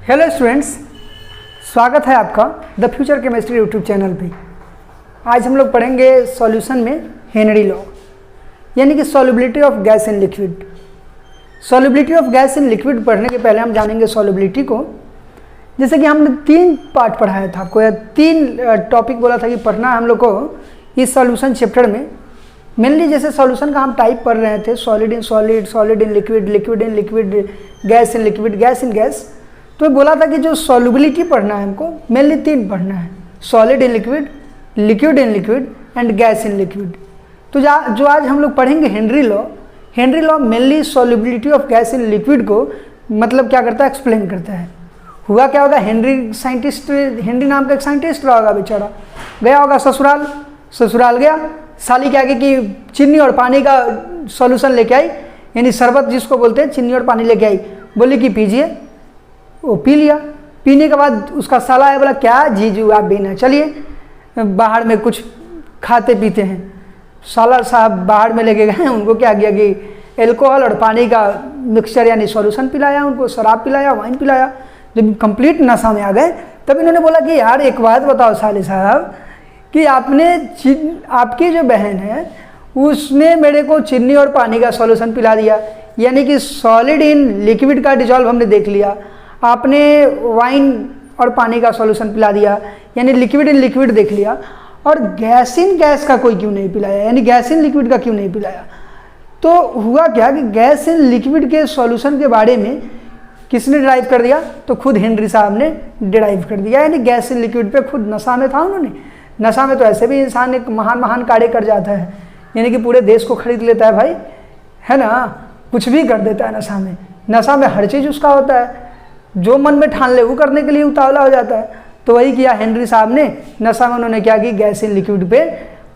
Hello students, स्वागत है आपका the future chemistry YouTube channel पे। आज हम लोग पढ़ेंगे सॉल्यूशन में हेनरी लॉ, यानी कि solubility of gas in liquid. Solubility of gas in liquid पढ़ने के पहले हम जानेंगे सॉल्युबिलिटी को। जैसे कि हमने 3 पार्ट पढ़ाया था आपको, या 3 टॉपिक बोला था कि पढ़ना हम लोग को इस सॉल्यूशन चैप्टर में। मेनली जैसे सॉल्यूशन का हम टाइप पढ़ रहे थे, solid in solid, solid in liquid, liquid in liquid, gas in liquid, gas in gas. तो बोला था कि जो सॉल्युबिलिटी पढ़ना है हमको, मेनली 3 पढ़ना है, solid in liquid, liquid in liquid and gas in liquid. तो जो आज हम लोग पढ़ेंगे Henry law mainly solubility of gas in liquid को मतलब क्या करता है, एक्सप्लेन करता है। हुआ क्या होगा, हेनरी नाम का एक साइंटिस्ट रहा होगा, बेचारा गया होगा ससुराल गया, साली क्या कि चीनी और पानी का सॉल्यूशन लेके आई, यानी शरबत जिसको बोलते हैं, चीनी और पानी लेके आई, बोली कि पीजिए। वो पी लिया। पीने के बाद उसका साला है, बोला क्या जीजू आप भी ना चलिए बाहर में कुछ खाते पीते हैं। साला साहब बाहर में लेके गए, उनको क्या किया कि एल्कोहल और पानी का मिक्सचर यानी सॉल्यूशन पिलाया, उनको शराब पिलाया, वाइन पिलाया। जब कंप्लीट नशा में आ गए तब इन्होंने बोला कि यार एक बात बताओ साले साहब कि आपकी जो बहन है उसने मेरे को चीनी और पानी का सॉल्यूशन पिला दिया, यानी कि सॉलिड इन लिक्विड का डिजॉल्व हमने देख लिया, आपने वाइन और पानी का सॉल्यूशन पिला दिया, यानी लिक्विड इन लिक्विड देख लिया, और गैस इन गैस का कोई क्यों नहीं पिलाया, यानी गैस इन लिक्विड का क्यों नहीं पिलाया। तो हुआ क्या कि गैस इन लिक्विड के सॉल्यूशन के बारे में किसने डिराइव कर दिया, तो खुद हेनरी साहब ने डिराइव कर दिया, यानी गैस इन लिक्विड पे खुद नशा में था उन्होंने। नशा में तो ऐसे भी इंसान एक महान कार्य कर जाता है, यानी कि पूरे देश को खरीद लेता है भाई, है ना, कुछ भी कर देता है नशा में। नशा में हर चीज़ उसका होता है, जो मन में ठान ले वो करने के लिए उतावला हो जाता है। तो वही किया हेनरी साहब ने, नशा में उन्होंने क्या की, गैस इन लिक्विड पे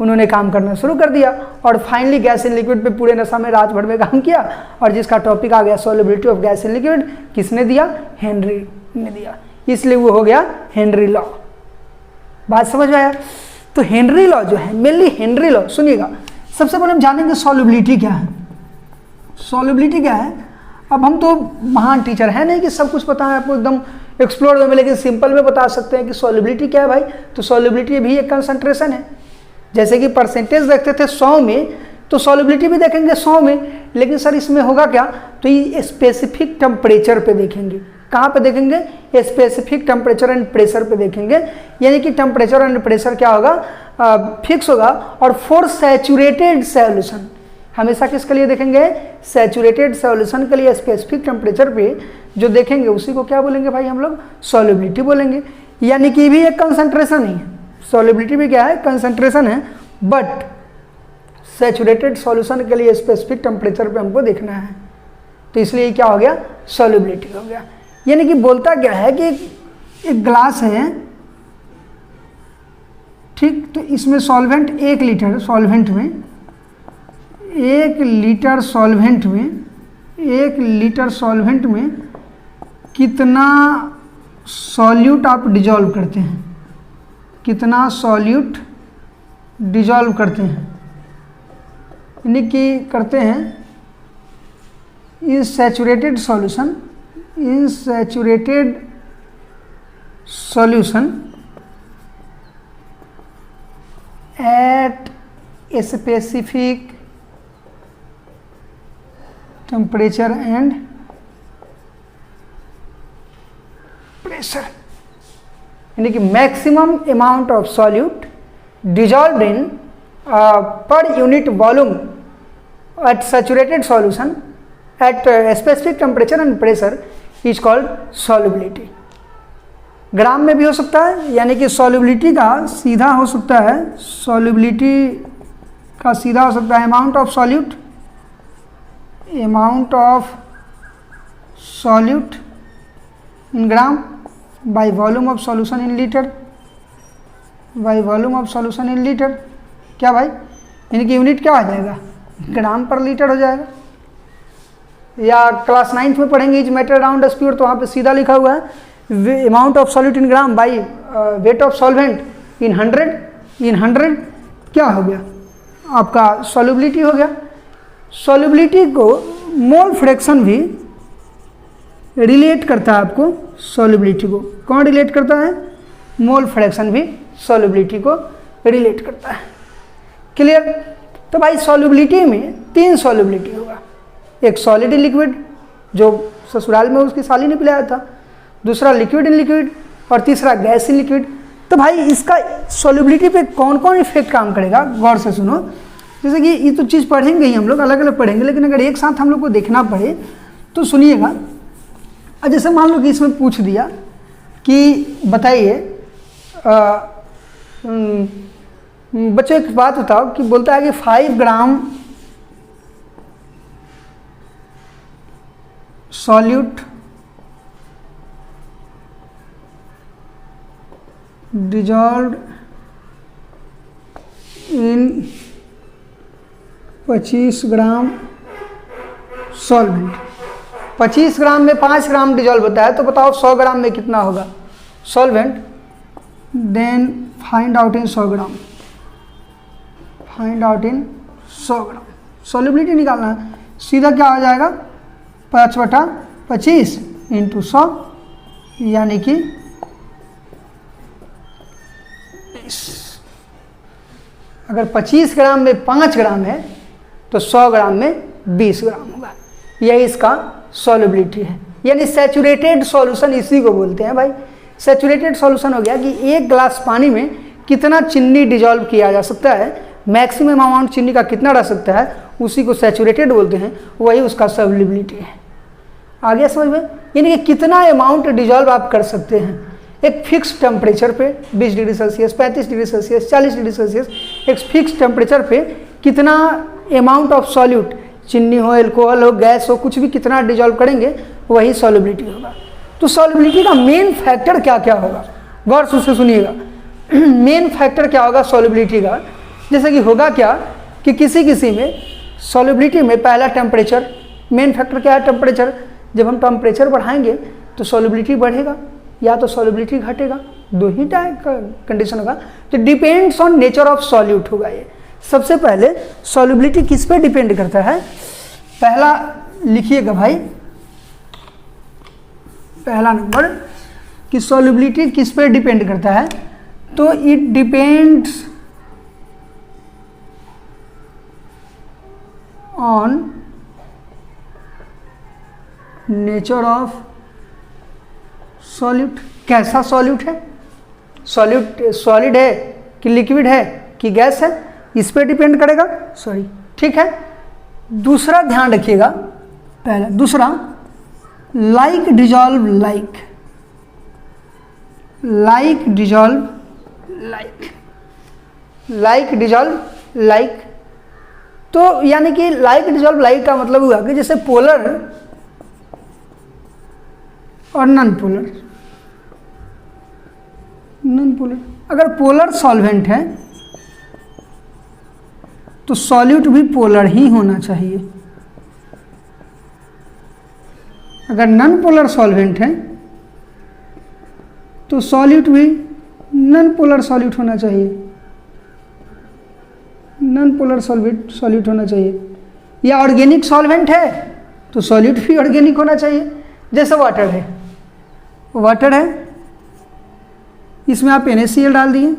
उन्होंने काम करना शुरू कर दिया, और फाइनली गैस इन लिक्विड पे पूरे नशा में रात भर में काम किया, और जिसका टॉपिक आ गया solubility of gas in liquid, किसने दिया, हेनरी ने दिया, इसलिए वो हो गया हेनरी लॉ। बात समझ में आया। तो हेनरी लॉ जो है, मेनली हेनरी लॉ, सुनिएगा, सबसे पहले हम जानेंगे सॉल्युबिलिटी क्या है। सॉल्युबिलिटी क्या है, अब हम तो महान टीचर है नहीं कि सब कुछ पता है आपको एकदम एक्सप्लोर में, लेकिन सिंपल में बता सकते हैं कि सॉल्युबिलिटी क्या है भाई। तो सॉल्युबिलिटी भी एक कंसंट्रेशन है। जैसे कि परसेंटेज देखते थे 100 में, तो सॉल्युबिलिटी भी देखेंगे 100 में, लेकिन सर इसमें होगा क्या, तो ये स्पेसिफिक टेम्परेचर पे देखेंगे। कहाँ पे देखेंगे, स्पेसिफिक टेम्परेचर एंड प्रेशर पे देखेंगे, यानी कि टेम्परेचर एंड प्रेशर क्या होगा, फिक्स होगा। और फॉर सैचुरेटेड सॉल्यूशन हमेशा किसके लिए देखेंगे, सैचुरेटेड सॉल्यूशन के लिए स्पेसिफिक टेम्परेचर पे जो देखेंगे उसी को क्या बोलेंगे भाई, हम लोग सॉल्युबिलिटी बोलेंगे। यानी कि भी एक कंसंट्रेशन ही है, सॉल्युबिलिटी भी क्या है, कंसंट्रेशन है, बट सैचुरेटेड सॉल्यूशन के लिए स्पेसिफिक टेम्परेचर पे हमको देखना है, तो इसलिए क्या हो गया, सॉल्युबिलिटी हो गया। यानी कि बोलता क्या है कि एक ग्लास है, ठीक, तो इसमें सॉल्वेंट 1 लीटर सॉल्वेंट में, 1 लीटर सॉल्वेंट में, 1 लीटर सॉल्वेंट में कितना सॉल्यूट आप डिजॉल्व करते हैं, कितना सॉल्यूट डिजॉल्व करते हैं, यानी कि करते हैं in saturated solution, in saturated solution at specific temperature and pressure, यानी कि maximum amount of solute dissolved in per unit volume at saturated solution at specific temperature and pressure is called solubility. Gram में भी हो सकता है, यानी कि solubility का सीधा हो सकता है, सॉल्युबिलिटी का सीधा हो सकता है amount of solute, amount of solute in gram by volume of solution in litre, by volume of solution in litre. क्या भाई, यानी कि यूनिट क्या हो जाएगा, ग्राम पर लीटर हो जाएगा। या क्लास 9th में पढ़ेंगे इज मेटर अराउंड स्प्योर, तो वहाँ पे सीधा लिखा हुआ है amount of solute in gram by weight of solvent in 100 क्या हो गया आपका, सॉल्युबिलिटी हो गया। सॉल्युबिलिटी को मोल फ्रैक्शन भी रिलेट करता है आपको सॉल्युबिलिटी को। कौन रिलेट करता है? मोल फ्रैक्शन भी सॉल्युबिलिटी को रिलेट करता है। क्लियर? तो भाई सॉल्युबिलिटी में 3 सॉल्युबिलिटी होगा, एक सॉलिड इन लिक्विड जो ससुराल में उसकी साली ने पिलाया था, दूसरा लिक्विड इन लिक्विड और तीसरा गैस इन लिक्विड। तो भाई इसका सॉल्युबिलिटी पे कौन कौन इफेक्ट काम करेगा, गौर से सुनो। जैसे कि ये तो चीज़ पढ़ेंगे ही हम लोग, अलग अलग पढ़ेंगे, लेकिन अगर एक साथ हम लोग को देखना पड़े तो सुनिएगा। और जैसे मान लो कि इसमें पूछ दिया कि बताइए बच्चों एक बात बताओ कि बोलता है कि 5 ग्राम सॉल्यूट डिजॉल्व्ड इन 25 ग्राम सॉल्वेंट। 25 ग्राम में 5 ग्राम डिजॉल्व होता है, तो बताओ 100 ग्राम में कितना होगा solvent. Then find out in 100 gram, find out in 100 gram solubility निकालना है। सीधा क्या हो जाएगा 5/25 इंटू 100 यानी कि 20। अगर 25 ग्राम में 5 ग्राम है तो 100 ग्राम में 20 ग्राम होगा। यही इसका सॉल्युबिलिटी है, यानी सैचुरेटेड सॉल्यूशन इसी को बोलते हैं भाई। सैचुरेटेड सॉल्यूशन हो गया कि एक ग्लास पानी में कितना चीनी डिजॉल्व किया जा सकता है, मैक्सिमम अमाउंट चीनी का कितना रह सकता है, उसी को सैचुरेटेड बोलते हैं, वही उसका सॉल्युबिलिटी है। आ गया समझ में? यानी कि कितना अमाउंट डिजॉल्व आप कर सकते हैं एक फिक्स टेम्परेचर पे, 20 degree Celsius, 35 degree Celsius, 40 degree Celsius, एक फिक्स टेम्परेचर पे कितना अमाउंट ऑफ सॉल्यूट, चीनी हो, एल्कोहल हो, गैस हो, कुछ भी कितना डिजॉल्व करेंगे वही सॉल्युबिलिटी होगा। तो सॉल्युबिलिटी का मेन फैक्टर क्या क्या होगा, गौर से उससे सुनिएगा। मेन फैक्टर क्या होगा सॉल्युबिलिटी का? जैसे कि होगा क्या कि किसी में सॉल्युबिलिटी में पहला टेम्परेचर, मेन फैक्टर क्या है टेम्परेचर। जब हम टेम्परेचर बढ़ाएंगे तो सॉल्युबिलिटी बढ़ेगा या तो सॉल्युबिलिटी घटेगा, दो ही टाइप का कंडीशन होगा। तो depends on nature of solute होगा ये। सबसे पहले सॉल्युबिलिटी किस पे डिपेंड करता है, पहला लिखिएगा भाई, पहला नंबर कि सॉल्युबिलिटी किस पे डिपेंड करता है। तो it depends on nature of solute. कैसा सॉल्यूट है, सॉल्यूट सॉलिड है कि लिक्विड है कि गैस है, इस पे डिपेंड करेगा। सॉरी, ठीक है। दूसरा ध्यान रखिएगा, पहला। दूसरा like dissolve like, like dissolve like, like dissolve like. तो यानी कि लाइक डिजॉल्व लाइक का मतलब हुआ कि जैसे पोलर और नॉन पोलर। नॉन पोलर, अगर पोलर सॉल्वेंट है तो सॉल्यूट भी पोलर ही होना चाहिए। अगर नॉन पोलर सॉल्वेंट है तो सॉल्यूट भी नॉन पोलर सॉल्यूट होना चाहिए, नॉन पोलर सॉल्यूट होना चाहिए। या ऑर्गेनिक सॉल्वेंट है तो सॉल्यूट भी ऑर्गेनिक होना चाहिए। जैसे वाटर है, वाटर है, इसमें आप NaCl डाल दिए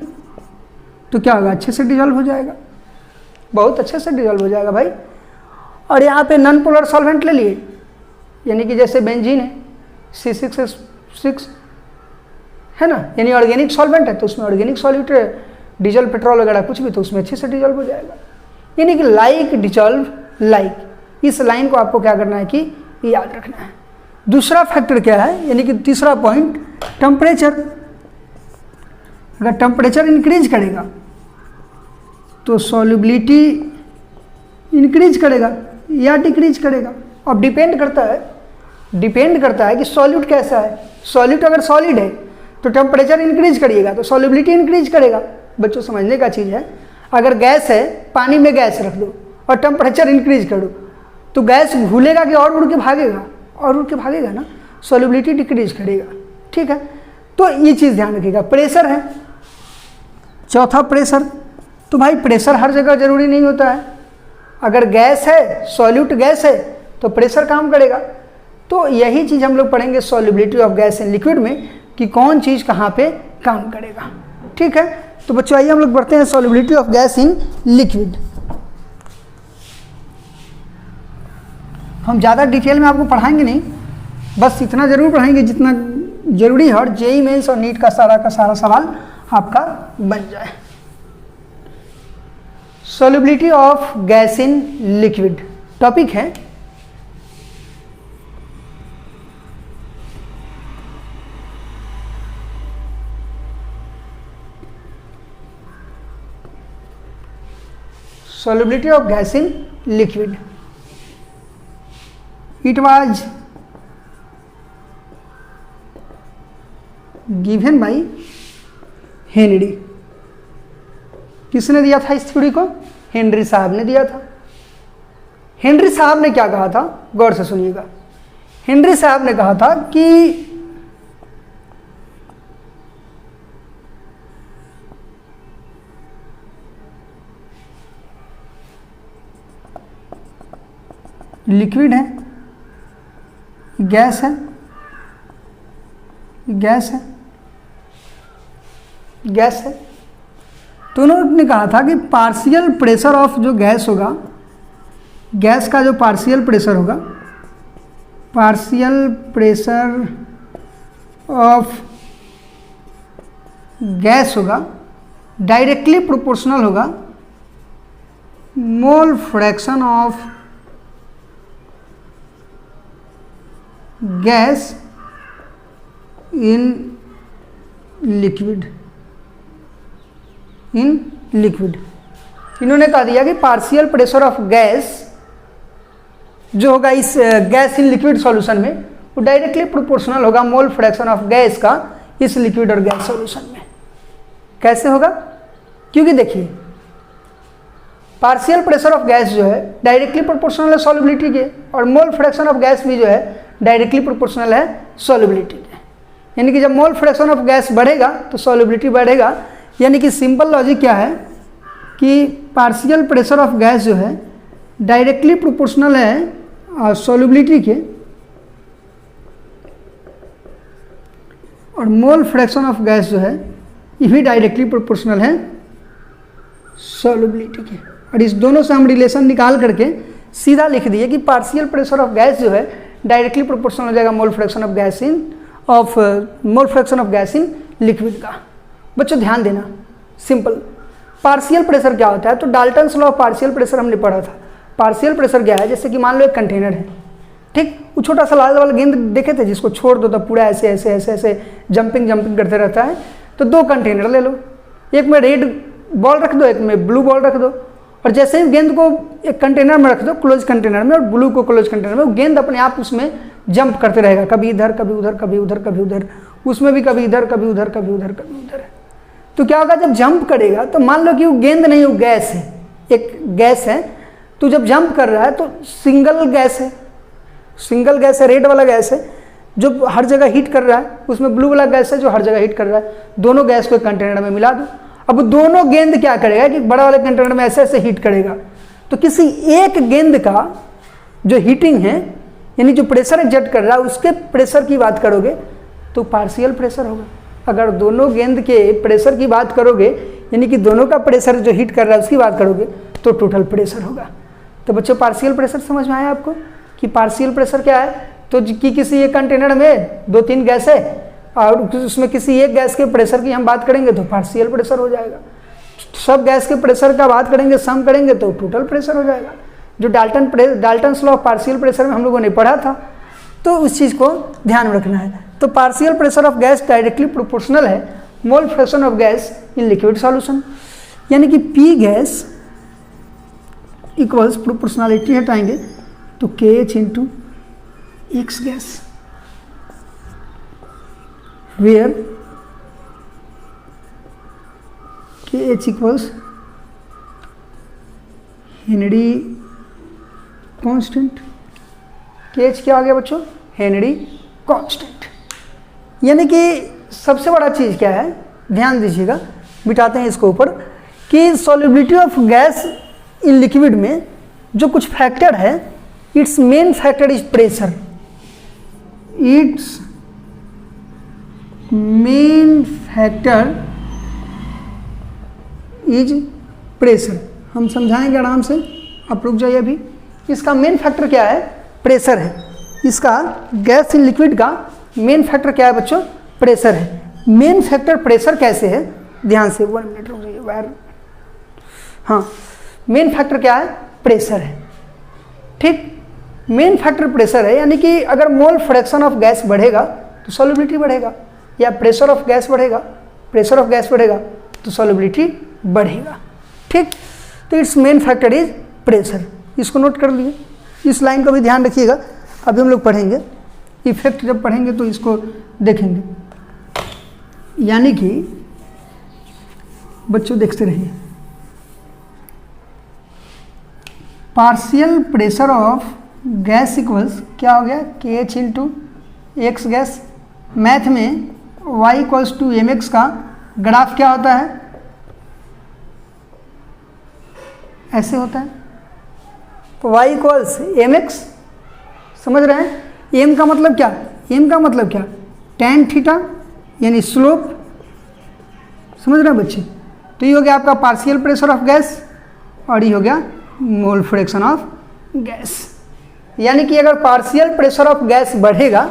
तो क्या होगा, अच्छे से डिजॉल्व हो जाएगा, बहुत अच्छे से डिजॉल्व हो जाएगा भाई। और यहाँ पे नॉन पोलर सॉल्वेंट ले लिए, यानी कि जैसे बेंजीन है C6H6 है ना, यानी ऑर्गेनिक सॉल्वेंट है तो उसमें ऑर्गेनिक सॉल्यूट है, डीजल पेट्रोल वगैरह कुछ भी, तो उसमें अच्छे से डिजॉल्व हो जाएगा। यानी कि लाइक डिजॉल्व लाइक, इस लाइन को आपको क्या करना है कि याद रखना है। दूसरा फैक्टर क्या है, यानी कि तीसरा पॉइंट टेम्परेचर। अगर टेम्परेचर इंक्रीज करेगा तो सॉल्युबिलिटी इंक्रीज करेगा या डिक्रीज करेगा। अब डिपेंड करता है कि सॉल्यूट कैसा है। सॉल्यूट अगर सॉलिड है तो टेम्परेचर इंक्रीज करिएगा तो सॉल्युबिलिटी इंक्रीज करेगा। बच्चों समझने का चीज़ है, अगर गैस है, पानी में गैस रख दो और टेम्परेचर इंक्रीज कर दो तो गैस घुलेगा कि और उड़ के भागेगा, और उड़ के भागेगा ना, सॉल्युबिलिटी डिक्रीज करेगा। ठीक है, तो ये चीज़ ध्यान रखिएगा। प्रेशर है, चौथा प्रेशर। तो भाई प्रेशर हर जगह जरूरी नहीं होता है। अगर गैस है, सॉल्यूट गैस है तो प्रेशर काम करेगा। तो यही चीज़ हम लोग पढ़ेंगे solubility of gas in liquid में कि कौन चीज़ कहाँ पे काम करेगा। ठीक है, तो बच्चों आइए हम लोग बढ़ते हैं solubility of gas in liquid. हम ज़्यादा डिटेल में आपको पढ़ाएंगे नहीं, बस इतना ज़रूर पढ़ाएंगे जितना ज़रूरी है और जेईई मेंस और नीट का सारा सवाल आपका बन जाए। Solubility of gas in liquid topic है solubility of gas in liquid. It was given by Henry. किसने दिया था इस थ्योरी को? हेनरी साहब ने दिया था। हेनरी साहब ने क्या कहा था, गौर से सुनिएगा। हेनरी साहब ने कहा था कि लिक्विड है, गैस है, गैस है, गैस है। तो उन्होंने कहा था कि पार्शियल प्रेशर ऑफ जो गैस होगा, गैस का जो पार्शियल प्रेशर होगा, पार्शियल प्रेशर ऑफ गैस होगा, डायरेक्टली प्रोपोर्शनल होगा मोल fraction of gas in liquid. In liquid इन्होंने कहा दिया कि पार्शियल प्रेशर ऑफ गैस जो होगा इस गैस इन लिक्विड सॉल्यूशन में वो डायरेक्टली प्रोपोर्शनल होगा मोल फ्रैक्शन ऑफ गैस का इस लिक्विड और गैस सॉल्यूशन में। कैसे होगा? क्योंकि देखिए पार्शियल प्रेशर ऑफ गैस जो है डायरेक्टली प्रोपोर्शनल है सॉल्युबिलिटी के, और मोल फ्रैक्शन ऑफ गैस भी जो है डायरेक्टली प्रोपोर्शनल है सॉल्युबिलिटी के। यानी कि जब मोल फ्रैक्शन ऑफ गैस बढ़ेगा तो सॉल्युबिलिटी बढ़ेगा। यानी कि सिंपल लॉजिक क्या है कि पार्शियल प्रेशर ऑफ गैस जो है डायरेक्टली प्रोपोर्शनल है सॉल्युबिलिटी के, और मोल फ्रैक्शन ऑफ गैस जो है ये भी डायरेक्टली प्रोपोर्शनल है सॉल्युबिलिटी के। और इस दोनों से हम रिलेशन निकाल करके सीधा लिख दिए कि पार्शियल प्रेशर ऑफ गैस जो है डायरेक्टली प्रोपोर्शनल हो जाएगा मोल fraction of gas in liquid का। बच्चों ध्यान देना, सिंपल पार्शियल प्रेशर क्या होता है, तो Dalton's law of partial pressure हमने पढ़ा था। पार्शियल प्रेशर क्या है, जैसे कि मान लो एक कंटेनर है, ठीक, वो छोटा सा लाल वाला गेंद देखे थे जिसको छोड़ दो तो पूरा ऐसे ऐसे ऐसे ऐसे जंपिंग करते रहता है। तो दो कंटेनर ले लो, एक में रेड बॉल रख दो, एक में ब्लू बॉल रख दो, और जैसे ही गेंद को एक कंटेनर में रख दो, क्लोज कंटेनर में, और ब्लू को क्लोज कंटेनर में, वो गेंद अपने आप उसमें जंप करते रहेगा, कभी इधर कभी उधर कभी उधर कभी उधर, उसमें भी कभी इधर कभी उधर कभी उधर कभी उधर। तो क्या होगा, जब जंप करेगा तो मान लो कि वो गेंद नहीं, वो गैस है, एक गैस है, तो जब जंप कर रहा है तो सिंगल गैस है, रेड वाला गैस है जो हर जगह हीट कर रहा है, उसमें ब्लू वाला गैस है जो हर जगह हीट कर रहा है। दोनों गैस को कंटेनर में मिला दो, अब दोनों गेंद क्या करेगा कि बड़ा वाले कंटेनर में ऐसे ऐसे हीट करेगा। तो किसी एक गेंद का जो हीटिंग है, यानी जो प्रेशर एग्जर्ट कर रहा है, उसके प्रेशर की बात करोगे तो पार्शियल प्रेशर होगा। अगर दोनों गेंद के प्रेशर की बात करोगे, यानी कि दोनों का प्रेशर जो हीट कर रहा है उसकी बात करोगे, तो टोटल प्रेशर होगा। तो बच्चों पार्शियल प्रेशर समझ में आया आपको कि पार्शियल प्रेशर क्या है? तो कि किसी एक कंटेनर में 2-3 गैस है और उसमें किसी एक गैस के प्रेशर की हम बात करेंगे तो पार्शियल प्रेशर हो जाएगा। सब गैस के प्रेशर का बात करेंगे, सम करेंगे तो टोटल प्रेशर हो जाएगा, जो Dalton's law of partial pressure में हम लोगों ने पढ़ा था। तो उस चीज़ को ध्यान में रखना है। तो partial pressure of gas directly proportional है mole fraction of gas in liquid solution, यानी कि पी गैस इक्वल्स प्रोपोर्शनलिटी हटाएंगे तो KH into X gas, where KH equals Henry constant. KH क्या आ गया बच्चों? Henry constant. यानी कि सबसे बड़ा चीज़ क्या है, ध्यान दीजिएगा, बिठाते हैं इसको ऊपर, कि solubility of gas in liquid में जो कुछ फैक्टर है, it's main factor is pressure. It's main factor is pressure. हम समझाएंगे आराम से, आप रुक जाइए अभी। इसका मेन फैक्टर क्या है? प्रेशर है। इसका गैस इन लिक्विड का मेन फैक्टर क्या है बच्चों? प्रेशर है। मेन फैक्टर प्रेशर कैसे है? ध्यान से 1 मिनट रुक जाइए वायर। हाँ, मेन फैक्टर क्या है? प्रेशर है। ठीक, मेन फैक्टर प्रेशर है, यानी कि अगर मोल फ्रैक्शन ऑफ गैस बढ़ेगा तो सॉल्युबिलिटी बढ़ेगा, या प्रेशर ऑफ गैस बढ़ेगा, प्रेशर ऑफ गैस बढ़ेगा तो सॉल्युबिलिटी बढ़ेगा। ठीक, तो it's main factor is pressure. इसको नोट कर लिए, इस लाइन को भी ध्यान रखिएगा। अभी हम लोग पढ़ेंगे इफेक्ट, जब पढ़ेंगे तो इसको देखेंगे। यानी कि बच्चों देखते रहिए, partial pressure of gas equals क्या हो गया? KH into X gas. Math में y इक्वल्स टू mx का ग्राफ क्या होता है? ऐसे होता है, तो y इक्वल्स mx, समझ रहे हैं? m का मतलब क्या? m का मतलब क्या? tan थीटा, यानी स्लोप। समझ रहे हैं बच्चे? तो ये हो गया आपका पार्शियल प्रेशर ऑफ गैस, और ये हो गया मोल फ्रैक्शन ऑफ गैस। यानी कि अगर पार्शियल प्रेशर ऑफ गैस बढ़ेगा,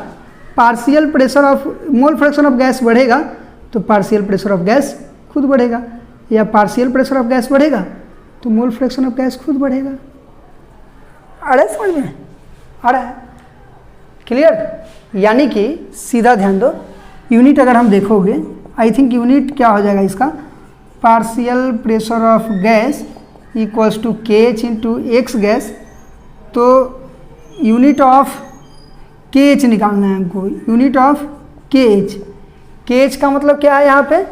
partial pressure of mole fraction of gas बढ़ेगा तो पार्शियल प्रेशर ऑफ गैस खुद बढ़ेगा, या पार्शियल प्रेशर ऑफ गैस बढ़ेगा तो मोल फ्रैक्शन ऑफ गैस खुद बढ़ेगा। आ रहा है समझ में? आ रहा है? क्लियर? यानी कि सीधा ध्यान दो, यूनिट अगर हम देखोगे, आई थिंक यूनिट क्या हो जाएगा इसका? Partial pressure of gas equals to KH into X gas. तो यूनिट ऑफ KH निकालना है हमको, यूनिट ऑफ KH। KH का मतलब क्या है यहाँ पे?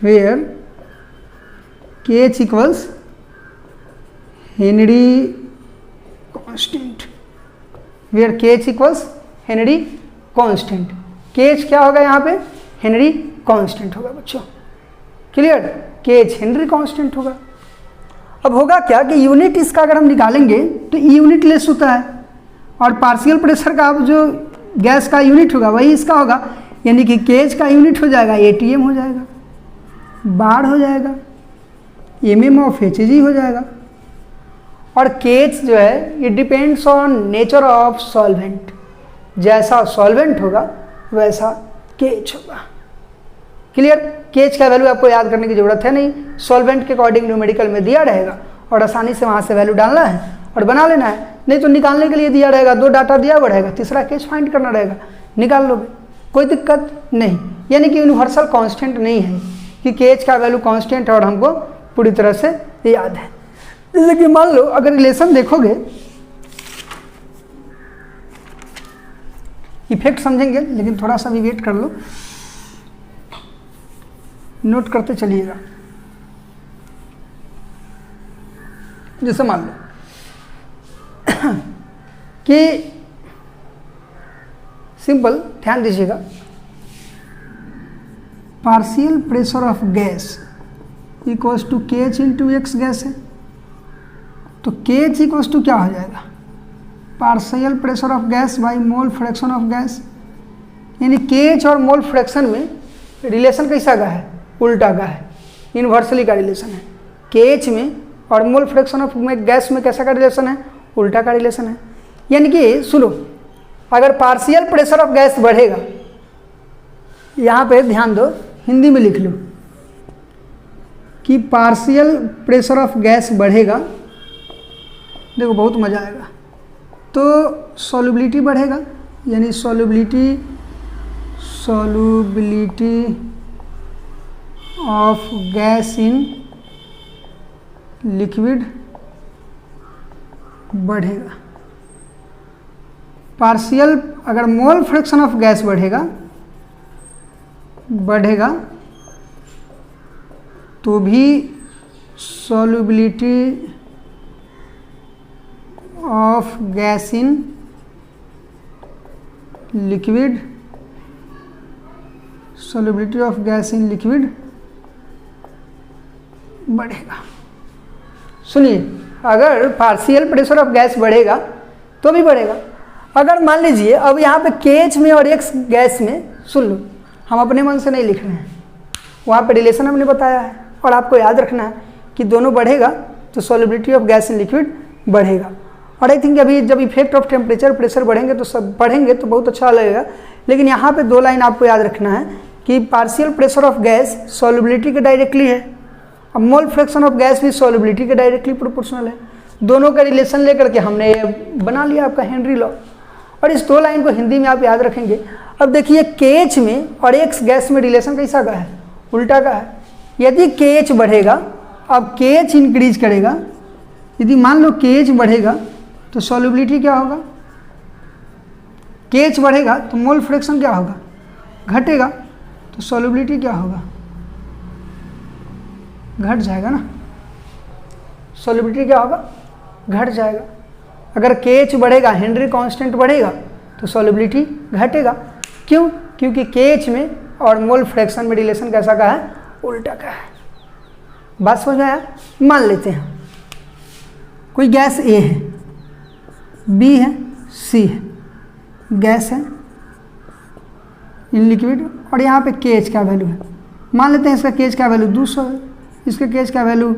Where KH equals Henry constant, where KH equals Henry constant. KH क्या होगा यहाँ पे? हेनरी कांस्टेंट होगा बच्चों। क्लियर? KH हेनरी कांस्टेंट होगा। अब होगा क्या कि यूनिट इसका अगर हम निकालेंगे तो यूनिट लेस होता है, और पार्शियल प्रेशर का जो गैस का यूनिट होगा वही इसका होगा, यानी कि KH का यूनिट हो जाएगा ATM हो जाएगा, बार हो जाएगा, mm ऑफ Hg हो जाएगा। और KH जो है it depends on nature of solvent, जैसा सॉल्वेंट होगा वैसा KH होगा। क्लियर? KH का वैल्यू आपको याद करने की जरूरत है नहीं, सॉल्वेंट के अकॉर्डिंग न्यूमेरिकल में दिया रहेगा और आसानी से वहाँ से वैल्यू डालना है और बना लेना है। नहीं तो निकालने के लिए दिया रहेगा, 2 डाटा दिया हुआ रहेगा, तीसरा KH फाइंड करना रहेगा, निकाल लोगे, कोई दिक्कत नहीं। यानी कि यूनिवर्सल कांस्टेंट नहीं है कि KH का वैल्यू कांस्टेंट है और हमको पूरी तरह से याद है। जैसे कि मान लो अगर रिलेशन देखोगे, इफेक्ट समझेंगे लेकिन थोड़ा सा भी वेट कर लो, नोट करते चलिएगा। जैसे मान लो कि सिंपल ध्यान दीजिएगा, partial pressure of gas equals to KH into X gas है, तो KH इक्वल्स टू क्या हो जाएगा? Partial pressure of gas by mole fraction of gas. यानी KH और मोल फ्रैक्शन में रिलेशन कैसा का है? उल्टा का है, इन्वर्सली का रिलेशन है। KH में और मोल फ्रैक्शन ऑफ गैस में कैसा का रिलेशन है? उल्टा का रिलेशन है। यानी कि सुनो, अगर पार्शियल प्रेशर ऑफ गैस बढ़ेगा, यहाँ पे ध्यान दो, हिंदी में लिख लो कि पार्शियल प्रेशर ऑफ गैस बढ़ेगा, देखो बहुत मज़ा आएगा, तो सॉल्युबिलिटी बढ़ेगा, यानी solubility of gas in liquid बढ़ेगा। पार्शियल अगर मोल फ्रैक्शन ऑफ गैस बढ़ेगा तो भी solubility of gas in liquid, solubility of gas in liquid बढ़ेगा। सुनिए, अगर पार्शियल प्रेशर ऑफ गैस बढ़ेगा तो भी बढ़ेगा, अगर मान लीजिए अब यहाँ पे KH में और X गैस में, सुन लो, हम अपने मन से नहीं लिख रहे हैं, वहाँ पे रिलेशन हमने बताया है और आपको याद रखना है कि दोनों बढ़ेगा तो solubility of gas in liquid बढ़ेगा। और आई थिंक अभी जब इफेक्ट ऑफ टेम्परेचर प्रेशर बढ़ेंगे तो सब बढ़ेंगे तो बहुत अच्छा लगेगा। लेकिन यहाँ पे 2 लाइन आपको याद रखना है कि partial pressure of gas solubility के डायरेक्टली है, अब मोल फ्रैक्शन ऑफ गैस भी सॉल्युबिलिटी के डायरेक्टली प्रोपोर्शनल है। दोनों का रिलेशन लेकर के हमने ये बना लिया आपका हेनरी लॉ। और इस 2 लाइन को हिंदी में आप याद रखेंगे। अब देखिए KH में और X गैस में रिलेशन कैसा का है, उल्टा का है। यदि KH बढ़ेगा, अब KH इंक्रीज करेगा, यदि मान लो KH बढ़ेगा तो सॉल्युबिलिटी क्या होगा, KH बढ़ेगा तो मोल फ्रैक्शन क्या होगा, घटेगा, तो सॉल्युबिलिटी क्या होगा, घट जाएगा ना। सॉल्युबिलिटी क्या होगा, घट जाएगा। अगर KH बढ़ेगा, हेनरी कांस्टेंट बढ़ेगा तो सॉल्युबिलिटी घटेगा। क्यों? क्योंकि KH में और मोल फ्रैक्शन में रिलेशन कैसा का है, उल्टा का है। बात समझ में आया? मान लेते हैं कोई गैस A है, B है, C है, गैस है इन लिक्विड, और यहाँ पे KH का वैल्यू है। मान लेते हैं इसका KH का वैल्यू 200 है, इसके KH का वैल्यू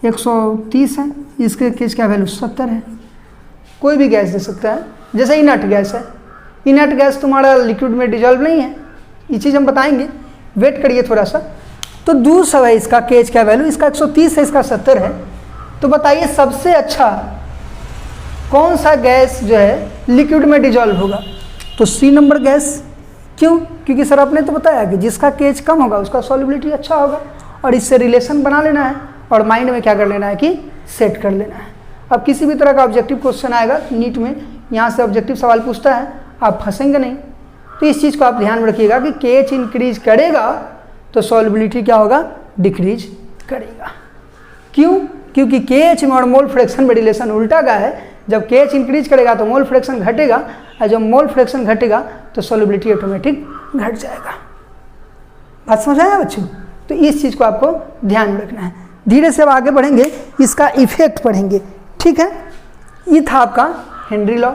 130 है, इसके KH का वैल्यू 70 है। कोई भी गैस दे सकता है, जैसे इनर्ट गैस है, इनर्ट गैस तुम्हारा लिक्विड में डिजॉल्व नहीं है, ये चीज़ हम बताएंगे, वेट करिए थोड़ा सा। तो 200 है इसका KH का वैल्यू, इसका 130 है, इसका 70 है। तो बताइए सबसे अच्छा कौन सा गैस जो है लिक्विड में डिजॉल्व होगा, तो C नंबर गैस। क्यों? क्योंकि सर आपने तो बताया कि जिसका KH कम होगा उसका सॉल्युबिलिटी अच्छा होगा, और इससे रिलेशन बना लेना है और माइंड में क्या कर लेना है कि सेट कर लेना है। अब किसी भी तरह का ऑब्जेक्टिव क्वेश्चन आएगा नीट में, यहाँ से ऑब्जेक्टिव सवाल पूछता है, आप फंसेंगे नहीं। तो इस चीज़ को आप ध्यान में रखिएगा कि KH इंक्रीज करेगा तो सॉल्युबिलिटी क्या होगा, डिक्रीज करेगा। क्यों? क्योंकि KH में और मोल फ्रैक्शन में रिलेशन उल्टा का है। जब KH इंक्रीज करेगा तो मोल फ्रैक्शन घटेगा, और जब मोल फ्रैक्शन घटेगा तो सॉल्युबिलिटी ऑटोमेटिक घट जाएगा। बात समझ आया बच्चों? तो इस चीज़ को आपको ध्यान में रखना है। धीरे से अब आगे बढ़ेंगे, इसका इफेक्ट पढ़ेंगे, ठीक है। ये था आपका हेनरी लॉ,